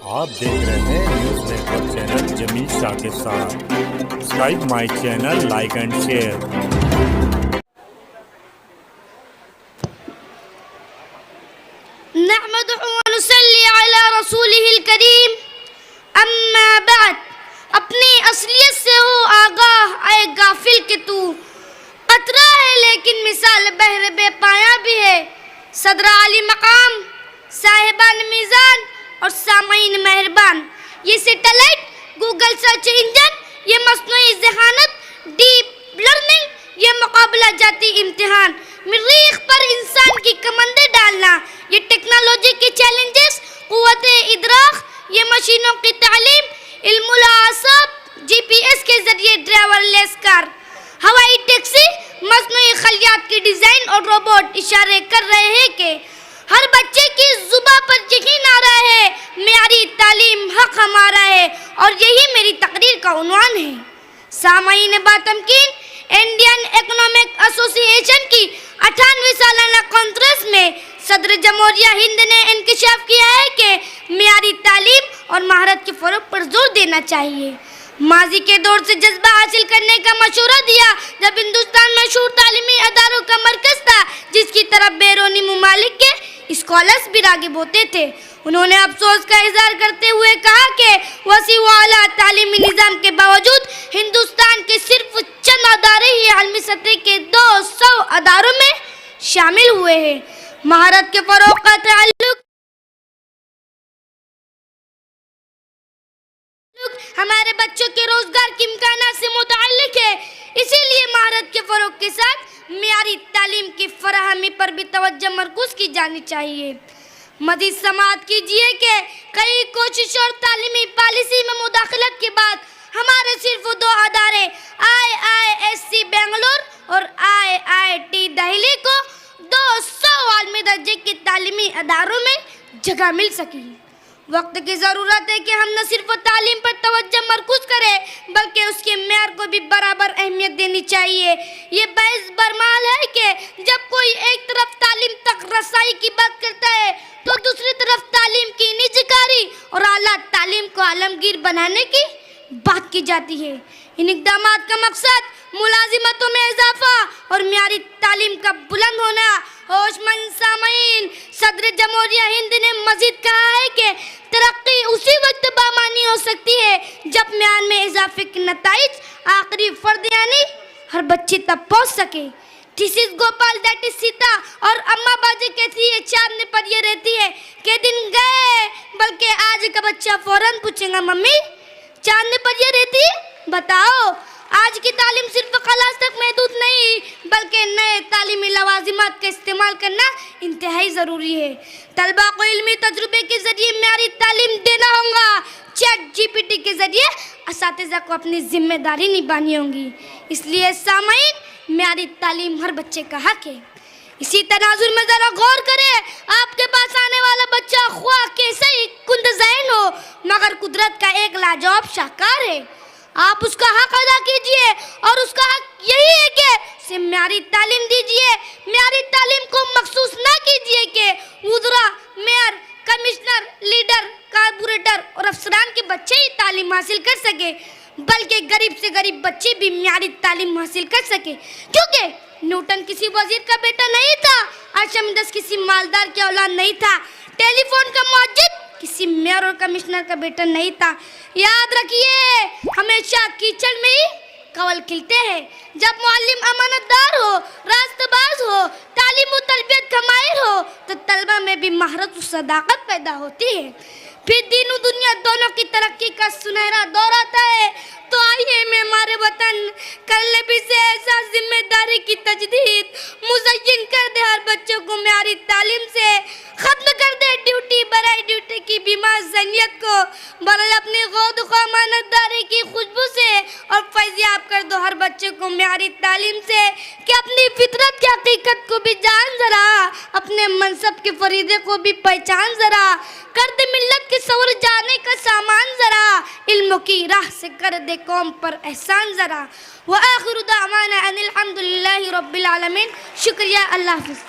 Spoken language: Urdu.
آپ دیکھ رہے ہیں نیوز نیٹورک چینل جمیل شاہ کے ساتھ. Subscribe my channel, like and share. نحمده ونصلي على رسوله الكريم. اما بعد. اپنی اصلیت سے ہو آگاہ اے غافل کہ تو قطرہ ہے لیکن مثال بحر بے پایا بھی ہے. صدر علی مقام, صاحبان میزان اور سامعین مہربان, یہ سیٹلائٹ, گوگل سرچ انجن, یہ مصنوعی ذہانت, ڈیپ لرننگ, یہ مقابلہ جاتی امتحان, مریخ پر انسان کی کمندیں ڈالنا, یہ ٹیکنالوجی کے چیلنجز, قوت ادراک, یہ مشینوں کی تعلیم, علم الاعصاب, جی پی ایس کے ذریعے ڈرائیور لیس کار, ہوائی ٹیکسی, مصنوعی خلیات کی ڈیزائن اور روبوٹ اشارے کر رہے ہیں کہ ہر بچے کی زباں پر یہی نعرہ ہے, معیاری تعلیم حق ہمارا ہے, اور یہی میری تقریر کا عنوان ہے. سامعین باتمکین, انڈین اکنامک ایسوسی ایشن کی 98ویں سالانہ کانفرنس میں صدر جمہوریہ ہند نے انکشاف کیا ہے کہ معیاری تعلیم اور مہارت کے فروغ پر زور دینا چاہیے. ماضی کے دور سے جذبہ حاصل کرنے کا مشورہ دیا جب ہندوستان مشہور تعلیمی اداروں کا مرکز تھا جس کی طرف بیرونی ممالک کے اسکالرز بھی راغب ہوتے تھے. انہوں نے افسوس کا اظہار کرتے ہوئے کہا کہ وسیع و اعلیٰ تعلیمی نظام کے باوجود ہندوستان کے صرف چند ادارے ہی عالمی سطح کے 200 اداروں میں شامل ہوئے ہیں. مہارت کے فروغ کا تعلق ہمارے بچوں کے روزگار کے امکانات سے متعلق ہے. اسی لیے مہارت کے فروغ کے ساتھ معیاری تعلیم کی فراہمی پر بھی توجہ مرکوز کی جانی چاہیے. مزید سماعت کیجیے کہ کئی کوشش اور تعلیمی پالیسی میں مداخلت کے بعد ہمارے صرف 2 ادارے IISc بنگلور اور IIT دہلی کو 200 عالمی درجے کے تعلیمی اداروں میں جگہ مل سکی. وقت کی ضرورت ہے کہ ہم نہ صرف تعلیم پر توجہ مرکوز کریں بلکہ اس کے معیار کو بھی برابر اہمیت دینی چاہیے. یہ باعث برمال ہے کہ جب کوئی ایک طرف تعلیم تک رسائی کی بات کرتا ہے تو دوسری طرف تعلیم کی نجکاری اور اعلیٰ تعلیم کو عالمگیر بنانے کی بات کی جاتی ہے. ان اقدامات کا مقصد ملازمتوں میں اضافہ اور معیاری تعلیم کا بلند ہونا. ہوش مند سامعین, صدر جمہوریہ ہند نے مزید کہا ہے کہ ترقی اسی وقت بامعنی ہو سکتی ہے جب معیار میں اضافے کے نتائج آخری فرد یعنی ہر بچے تک پہنچ سکے. This is Gopal, that is Sita, اور اماں باجی کہتی ہے چاند پر یہ رہتی ہے کہ دن گئے بلکہ آج کا بچہ فوراً پوچھے گا ممی چاند پر یہ رہتی ہے. بتاؤ, آج کی تعلیم صرف کلاس تک محدود نہیں بلکہ نئے تعلیمی لوازمات کا استعمال کرنا انتہائی ضروری ہے. طلباء کو علمی تجربے کے ذریعے معیاری تعلیم دینا ہوگا. چیٹ GPT کے ذریعے اساتذہ کو اپنی ذمہ داری نبھانی ہوگی. اس لیے سامعین, معیاری تعلیم ہر بچے کا حق ہے. اسی تناظر میں ذرا غور کریں, آپ کے پاس آنے والا بچہ خواہ کیسے ہی کند ذہن ہو مگر قدرت کا ایک لاجواب شاہکار ہے. آپ اس کا حق ادا کیجئے اور اس کا حق یہی ہے کہ اسے معیاری تعلیم دیجئے. معیاری تعلیم کو مخصوص نہ کیجئے کہ وزراء, میئر, کمشنر, لیڈر, کارپوریٹر اور افسران کے بچے ہی تعلیم حاصل کر سکے بلکہ غریب سے غریب بچے بھی معیاری تعلیم حاصل کر سکے. کیونکہ نیوٹن کسی وزیر کا بیٹا نہیں تھا, آرشمیدس کسی مالدار کی اولاد نہیں تھا, ٹیلی فون کا موجد کسی میئر اور کمشنر کا بیٹا نہیں تھا. یاد رکھیے, ہمیشہ کیچڑ میں ہی کول کھلتے ہیں. جب معلم امانت دار ہو, راست باز ہو, تعلیم و تربیت کا ماہر ہو تو طلبہ میں بھی مہارت و صداقت پیدا ہوتی ہے. پھر دین و دنیا دونوں کی ترقی کا سنہرا دور آتا ہے. تو آئیے میں ہمارے وطن کر لے بھی سے ایسا ذمہ داری کی تجدید, مزین کر دے ہر بچوں کو معیاری تعلیم سے, ختم کر دے ڈیوٹی برائے ڈیوٹی کی بیمار ذہنیت کو, بلکہ اپنی خود و امانت داری کی خوشبو سے اور فیضیاب کر دو ہر بچے کو معیاری تعلیم سے کہ اپنی فطرت کی حقیقت کو بھی جان ذرا, اپنے منصب کے فریضے کو بھی پہچان ذرا, کر دے ملت کے سور جانے کا سامان ذرا, علم کی راہ سے کر دے قوم پر احسان ذرا. وآخر دعوانا ان الحمدللہ رب العالمین. شکریہ, اللہ حافظ.